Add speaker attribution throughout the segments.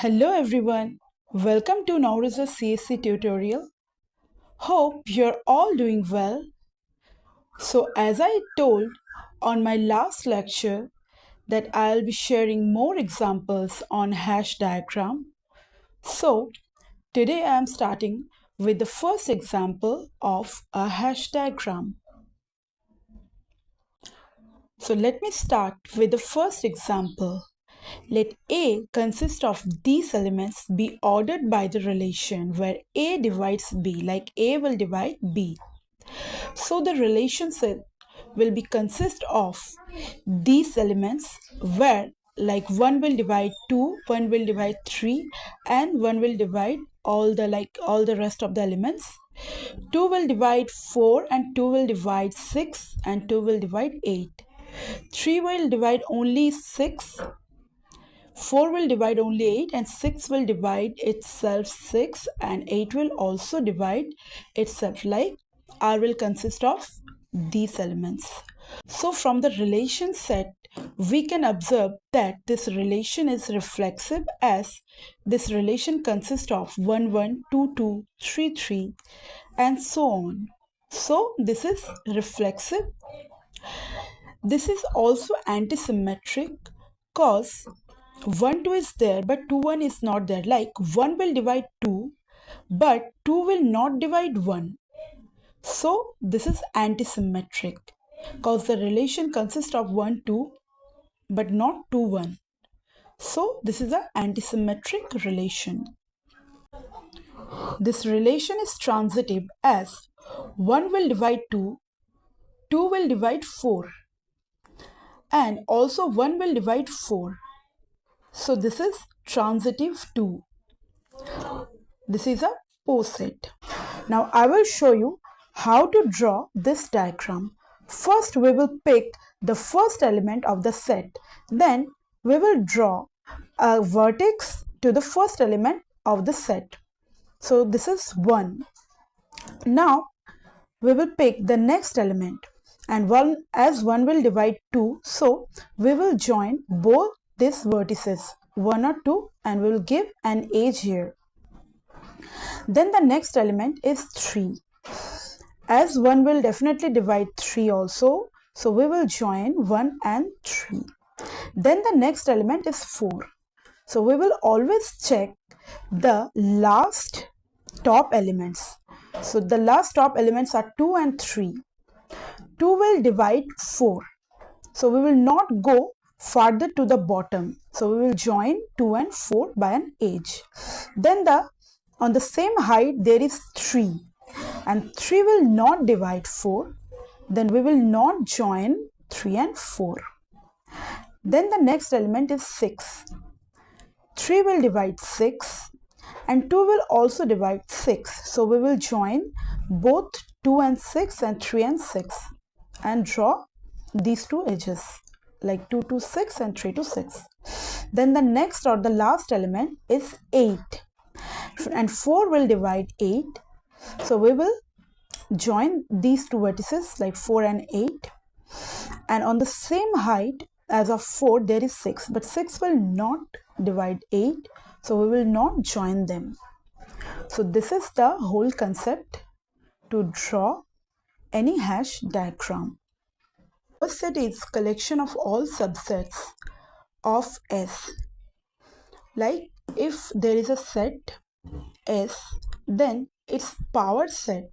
Speaker 1: Hello everyone, welcome to Nauruz's CSC tutorial. Hope you're all doing well. So as I told on my last lecture that I'll be sharing more examples on hash diagram. So today I am starting with the first example of a hash diagram. So let me start with the first example. Let A consist of these elements be ordered by the relation where A divides B, like A will divide B. So the relation set will be consist of these elements where like 1 will divide 2, 1 will divide 3 and 1 will divide all the rest of the elements. 2 will divide 4 and 2 will divide 6 and 2 will divide 8. 3 will divide only 6, 4 will divide only 8 and 6 will divide itself 6 and 8 will also divide itself, like R will consist of these elements. So from the relation set, we can observe that this relation is reflexive as this relation consists of 1, 1, 2, 2, 3, 3 and so on. So this is reflexive. This is also antisymmetric cause 1, 2 is there but 2, 1 is not there. Like 1 will divide 2 but 2 will not divide 1. So this is antisymmetric because the relation consists of 1, 2 but not 2, 1. So this is an antisymmetric relation. This relation is transitive as 1 will divide 2, 2 will divide 4 and also 1 will divide 4. So this is transitive too. This is a POset. Now I will show you how to draw this diagram. First we will pick the first element of the set. Then we will draw a vertex to the first element of the set. So this is 1. Now we will pick the next element and 1 will divide 2. So we will join both these vertices 1 or 2 and we will give an edge here. Then the next element is 3. As 1 will definitely divide 3 also, so we will join 1 and 3. Then the next element is 4. So we will always check the last top elements. So the last top elements are 2 and 3. 2 will divide 4. So we will not go farther to the bottom. So we will join 2 and 4 by an edge. Then on the same height there is 3 and 3 will not divide 4. Then we will not join 3 and 4. Then the next element is 6. 3 will divide 6 and 2 will also divide 6. So we will join both 2 and 6 and 3 and 6 and draw these two edges like 2 to 6 and 3 to 6. Then the next or the last element is 8 and 4 will divide 8. So we will join these two vertices like 4 and 8 and on the same height as of 4 there is 6 but 6 will not divide 8, so we will not join them. So this is the whole concept to draw any hash diagram. A set is collection of all subsets of S. Like if there is a set S, then its power set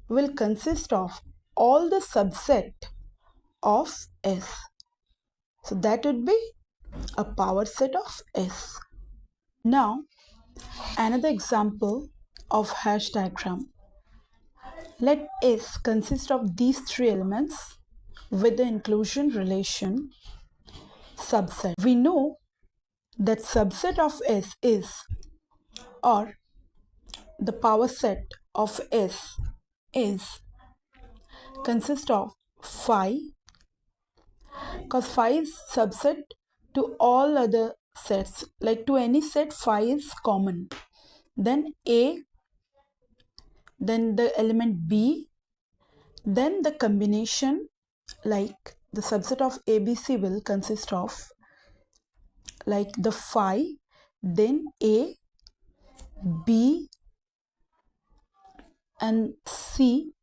Speaker 1: will consist of all the subset of S. So that would be a power set of S. Now another example of hash diagram. Let S consist of these three elements with the inclusion relation subset. We know that subset of S is, or the power set of S is, consist of phi, because phi is subset to all other sets, like to any set phi is common. Then A, then the element B, then the combination, like the subset of ABC will consist of like the phi, then A, B and C,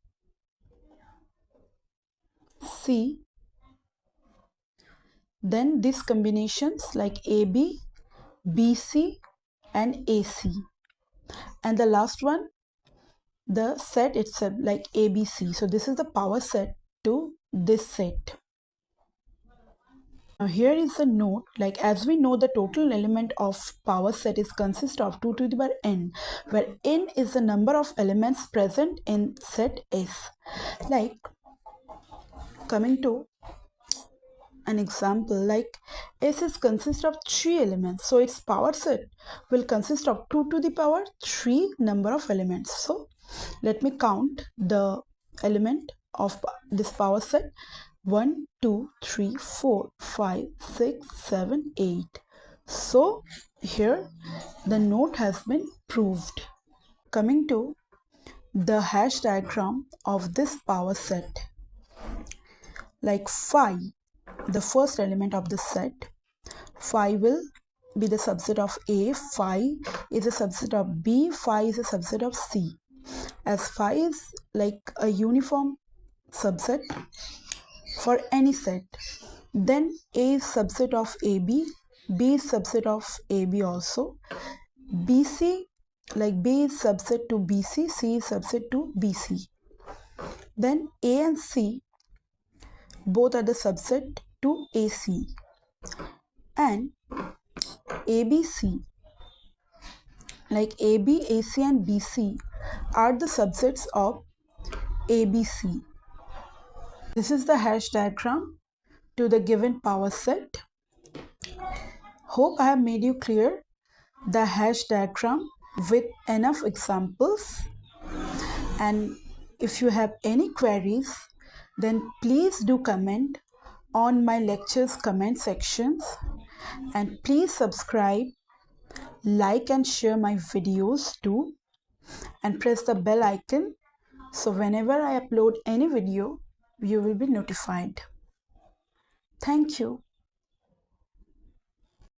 Speaker 1: then these combinations like AB, BC and AC, and the last one, the set itself like ABC. So this is the power set to this set. Now here is a note, like as we know the total element of power set is consist of 2 to the power n, where n is the number of elements present in set S. Like coming to an example, like S is consist of 3 elements, so its power set will consist of 2 to the power 3 number of elements. So let me count the element of this power set. 1, 2, 3, 4, 5, 6, 7, 8. So here the note has been proved. Coming to the hash diagram of this power set, like phi, the first element of the set, phi will be the subset of A, phi is a subset of B, phi is a subset of C. As phi is like a uniform subset for any set, then A is subset of AB, B is subset of AB also, BC, like B is subset to BC, C is subset to BC. Then A and C both are the subset to AC, and ABC, like AB, AC and BC are the subsets of ABC. This is the hash diagram to the given power set. Hope I have made you clear the hash diagram with enough examples, and if you have any queries, then please do comment on my lectures comment sections, and please subscribe, like and share my videos too, and press the bell icon so whenever I upload any video you will be notified. Thank you.